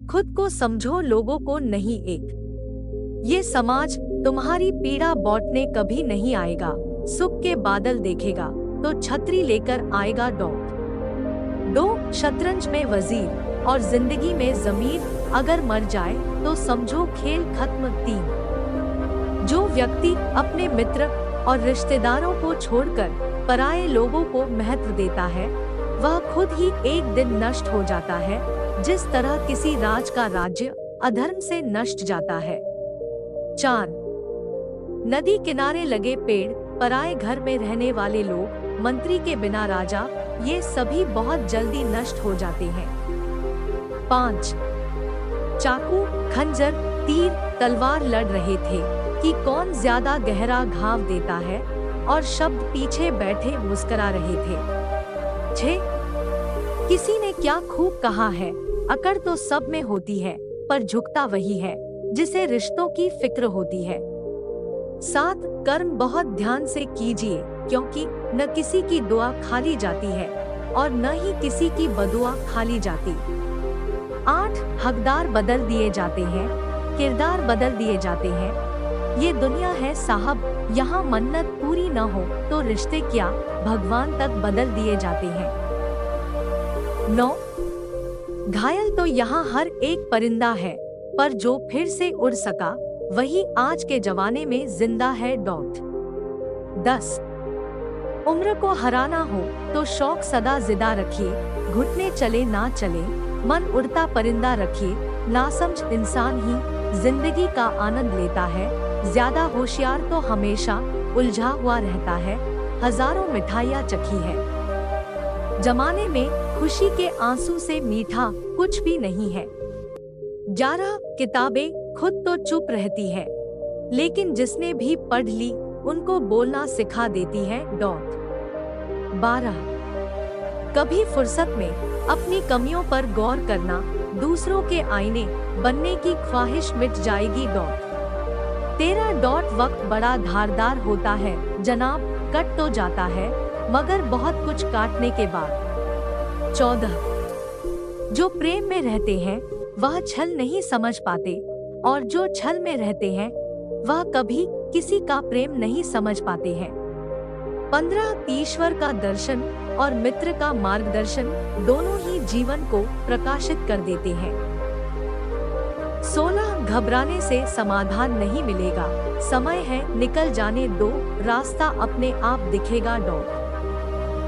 खुद को समझो, लोगों को नहीं। एक ये समाज तुम्हारी पीड़ा बांटने कभी नहीं आएगा। सुख के बादल देखेगा तो छतरी लेकर आएगा। दो शतरंज में वजीर और जिंदगी में जमीर, अगर मर जाए तो समझो खेल खत्म। 3 जो व्यक्ति अपने मित्र और रिश्तेदारों को छोड़कर पराये लोगों को महत्व देता है, वह खुद ही एक दिन नष्ट हो जाता है, जिस तरह किसी राज का राज्य अधर्म से नष्ट जाता है। 4 नदी किनारे लगे पेड़, पराये घर में रहने वाले लोग, मंत्री के बिना राजा, ये सभी बहुत जल्दी नष्ट हो जाते हैं। 5 चाकू, खंजर, तीर, तलवार लड़ रहे थे कि कौन ज्यादा गहरा घाव देता है, और शब्द पीछे बैठे मुस्कुरा रहे थे। 6 किसी ने क्या खूब कहा है, अकड़ तो सब में होती है, पर झुकता वही है जिसे रिश्तों की फिक्र होती है। 7 कर्म बहुत ध्यान से कीजिए, क्योंकि न किसी की दुआ खाली जाती है और न ही किसी की बदुआ खाली जाती। 8 हकदार बदल दिए जाते हैं, किरदार बदल दिए जाते हैं। ये दुनिया है साहब, यहाँ मन्नत पूरी न हो तो रिश्ते क्या, भगवान तक बदल दिए जाते हैं। 9 घायल तो यहाँ हर एक परिंदा है, पर जो फिर से उड़ सका वही आज के जमाने में जिंदा है। 10 उम्र को हराना हो तो शौक सदा जिदा रखिए, घुटने चले ना चले, मन उड़ता परिंदा रखिए। नासमझ इंसान ही जिंदगी का आनंद लेता है, ज्यादा होशियार तो हमेशा उलझा हुआ रहता है। हजारों मिठाइयाँ चखी है जमाने में, खुशी के आंसू से मीठा कुछ भी नहीं है। 11 किताबें खुद तो चुप रहती है, लेकिन जिसने भी पढ़ ली उनको बोलना सिखा देती है। 12 कभी फुर्सत में अपनी कमियों पर गौर करना, दूसरों के आईने बनने की ख्वाहिश मिट जाएगी। 13 वक्त बड़ा धारदार होता है जनाब, कट तो जाता है मगर बहुत कुछ काटने के बाद। 14 जो प्रेम में रहते हैं वह छल नहीं समझ पाते, और जो छल में रहते हैं वह कभी किसी का प्रेम नहीं समझ पाते हैं। 15 ईश्वर का दर्शन और मित्र का मार्गदर्शन दोनों ही जीवन को प्रकाशित कर देते हैं। 16 घबराने से समाधान नहीं मिलेगा, समय है निकल जाने दो, रास्ता अपने आप दिखेगा।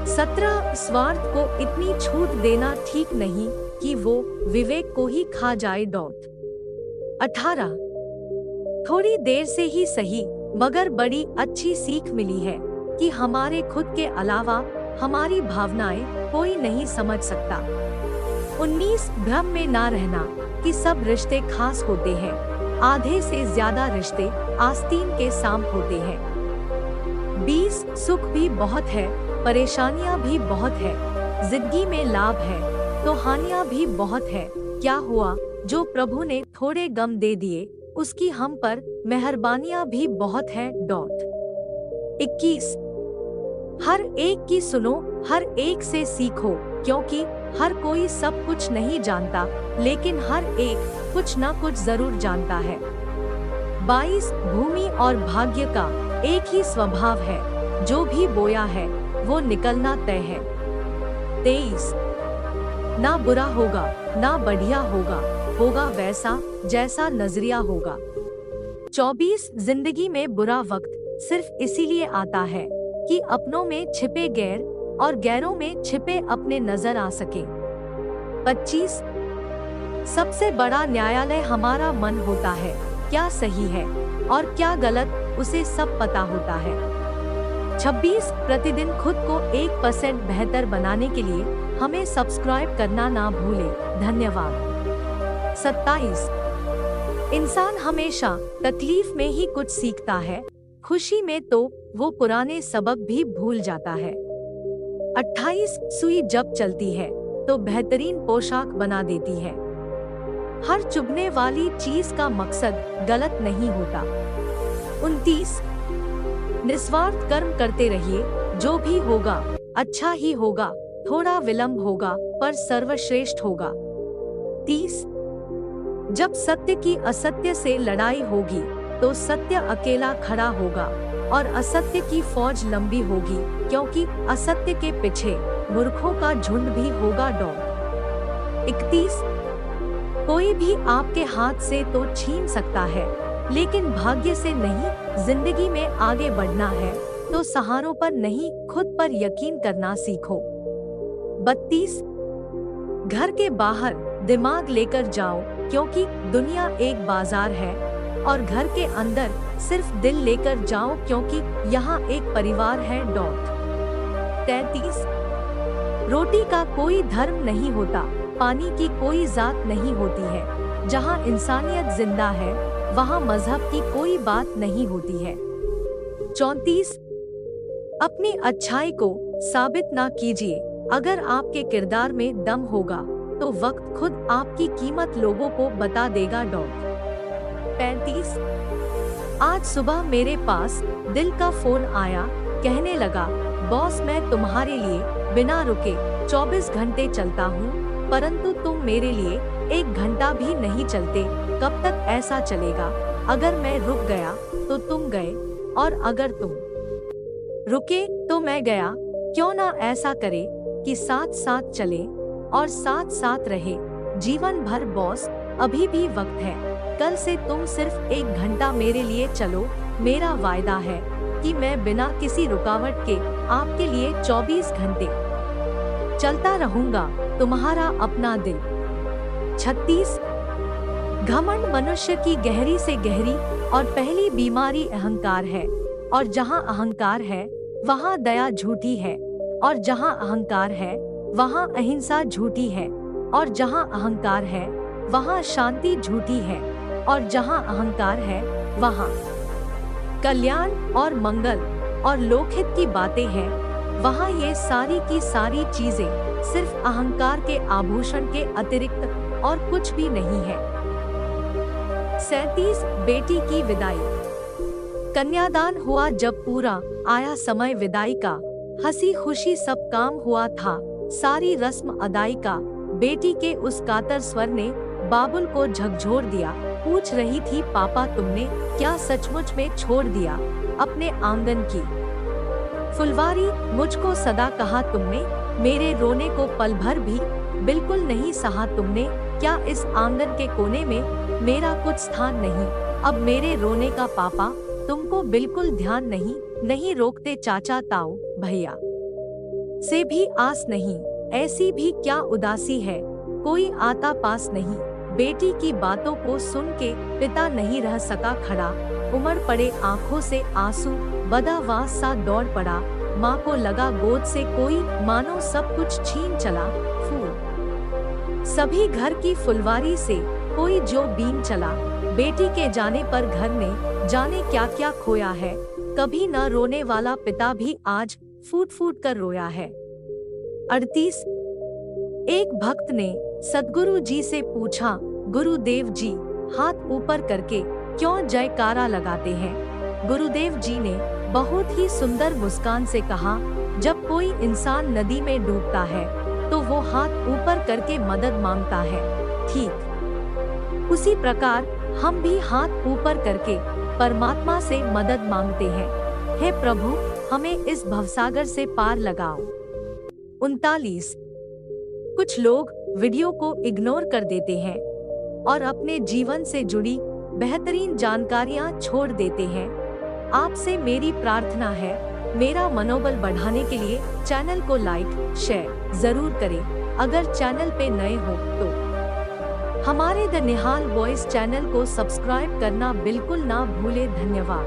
17 स्वार्थ को इतनी छूट देना ठीक नहीं कि वो विवेक को ही खा जाए। 18 थोड़ी देर से ही सही मगर बड़ी अच्छी सीख मिली है कि हमारे खुद के अलावा हमारी भावनाएं कोई नहीं समझ सकता। 19 भ्रम में ना रहना कि सब रिश्ते खास होते हैं, आधे से ज्यादा रिश्ते आस्तीन के सांप होते हैं। 20 सुख भी बहुत है, परेशानियां भी बहुत है, जिंदगी में लाभ है तो हानियां भी बहुत है। क्या हुआ जो प्रभु ने थोड़े गम दे दिए, उसकी हम पर मेहरबानियां भी बहुत है। 21 हर एक की सुनो, हर एक से सीखो, क्योंकि हर कोई सब कुछ नहीं जानता, लेकिन हर एक कुछ न कुछ जरूर जानता है। 22 भूमि और भाग्य का एक ही स्वभाव है, जो भी बोया है वो निकलना तय है। 23 ना बुरा होगा ना बढ़िया होगा, होगा वैसा जैसा नजरिया होगा। 24 जिंदगी में बुरा वक्त सिर्फ इसीलिए आता है कि अपनों में छिपे गैर और गैरों में छिपे अपने नजर आ सके। 25 सबसे बड़ा न्यायालय हमारा मन होता है, क्या सही है और क्या गलत उसे सब पता होता है। 26 प्रतिदिन खुद को 1% बेहतर बनाने के लिए हमें सब्सक्राइब करना ना भूले। धन्यवाद। 27 इंसान हमेशा तकलीफ में ही कुछ सीखता है, खुशी में तो वो पुराने सबक भी भूल जाता है। 28 सुई जब चलती है तो बेहतरीन पोशाक बना देती है। हर चुभने वाली चीज का मकसद गलत नहीं होता। 29 निस्वार्थ कर्म करते रहिए, जो भी होगा अच्छा ही होगा, थोड़ा विलंब होगा पर सर्वश्रेष्ठ होगा। 30 जब सत्य की असत्य से लड़ाई होगी तो सत्य अकेला खड़ा होगा और असत्य की फौज लंबी होगी, क्योंकि असत्य के पीछे मूर्खों का झुंड भी होगा। 31 कोई भी आपके हाथ से तो छीन सकता है, लेकिन भाग्य से नहीं। जिंदगी में आगे बढ़ना है तो सहारों पर नहीं, खुद पर यकीन करना सीखो। 32 घर के बाहर दिमाग लेकर जाओ, क्योंकि दुनिया एक बाजार है, और घर के अंदर सिर्फ दिल लेकर जाओ, क्योंकि यहाँ एक परिवार है। 33 रोटी का कोई धर्म नहीं होता, पानी की कोई जात नहीं होती है। जहाँ इंसानियत जिंदा है वहाँ मजहब की कोई बात नहीं होती है। 34 अपनी अच्छाई को साबित ना कीजिए। अगर आपके किरदार में दम होगा तो वक्त खुद आपकी कीमत लोगों को बता देगा। 35 आज सुबह मेरे पास दिल का फोन आया, कहने लगा, बॉस मैं तुम्हारे लिए बिना रुके 24 घंटे चलता हूँ, परंतु तुम मेरे लिए 1 घंटा भी नहीं चलते। कब तक ऐसा चलेगा? अगर मैं रुक गया तो तुम गए, और अगर तुम रुके तो मैं गया। क्यों ना ऐसा करे कि साथ साथ चले और साथ साथ रहे जीवन भर। बॉस अभी भी वक्त है, कल से तुम सिर्फ 1 घंटा मेरे लिए चलो। मेरा वायदा है कि मैं बिना किसी रुकावट के आपके लिए 24 घंटे चलता रहूंगा। तुम्हारा अपना दिल। 36 घमंड मनुष्य की गहरी से गहरी और पहली बीमारी अहंकार है, और जहाँ अहंकार है वहाँ दया झूठी है, और जहाँ अहंकार है वहाँ अहिंसा झूठी है, और जहाँ अहंकार है वहाँ शांति झूठी है, और जहाँ अहंकार है वहाँ कल्याण और मंगल और लोकहित की बातें हैं। वहाँ ये सारी की सारी चीजें सिर्फ अहंकार के आभूषण के अतिरिक्त और कुछ भी नहीं है। 37 बेटी की विदाई। कन्यादान हुआ जब पूरा आया समय विदाई का, हंसी खुशी सब काम हुआ था, सारी रस्म अदाई का। बेटी के उस कातर स्वर ने बाबुल को झकझोर दिया। पूछ रही थी, पापा तुमने क्या सचमुच में छोड़ दिया अपने आंगन की फुलवारी? मुझको सदा कहा तुमने, मेरे रोने को पल भर भी बिल्कुल नहीं सहा तुमने। क्या इस आंगन के कोने में मेरा कुछ स्थान नहीं? अब मेरे रोने का पापा तुमको बिल्कुल ध्यान नहीं? नहीं रोकते चाचा ताऊ भैया से भी आस नहीं, ऐसी भी क्या उदासी है, कोई आता पास नहीं। बेटी की बातों को सुन के पिता नहीं रह सका खड़ा, उमड़ पड़े आंखों से आंसू, बदावास सा दौड़ पड़ा। माँ को लगा गोद से कोई मानो सब कुछ छीन चला। फूल सभी घर की फुलवारी से कोई जो बीन चला। बेटी के जाने पर घर ने जाने क्या क्या खोया है। कभी न रोने वाला पिता भी आज फूट फूट कर रोया है। 38 एक भक्त ने सद्गुरु जी से पूछा, गुरुदेव जी हाथ ऊपर करके क्यों जयकारा लगाते हैं? गुरुदेव जी ने बहुत ही सुंदर मुस्कान से कहा, जब कोई इंसान नदी में डूबता है तो वो हाथ ऊपर करके मदद मांगता है, ठीक उसी प्रकार हम भी हाथ ऊपर करके परमात्मा से मदद मांगते हैं। हे प्रभु, हमें इस भवसागर से पार लगाओ। 39 कुछ लोग वीडियो को इग्नोर कर देते हैं और अपने जीवन से जुड़ी बेहतरीन जानकारियां छोड़ देते हैं। आपसे मेरी प्रार्थना है, मेरा मनोबल बढ़ाने के लिए चैनल को लाइक शेयर जरूर करें। अगर चैनल पे नए हो तो हमारे द निहाल वॉइस चैनल को सब्सक्राइब करना बिल्कुल ना भूले। धन्यवाद।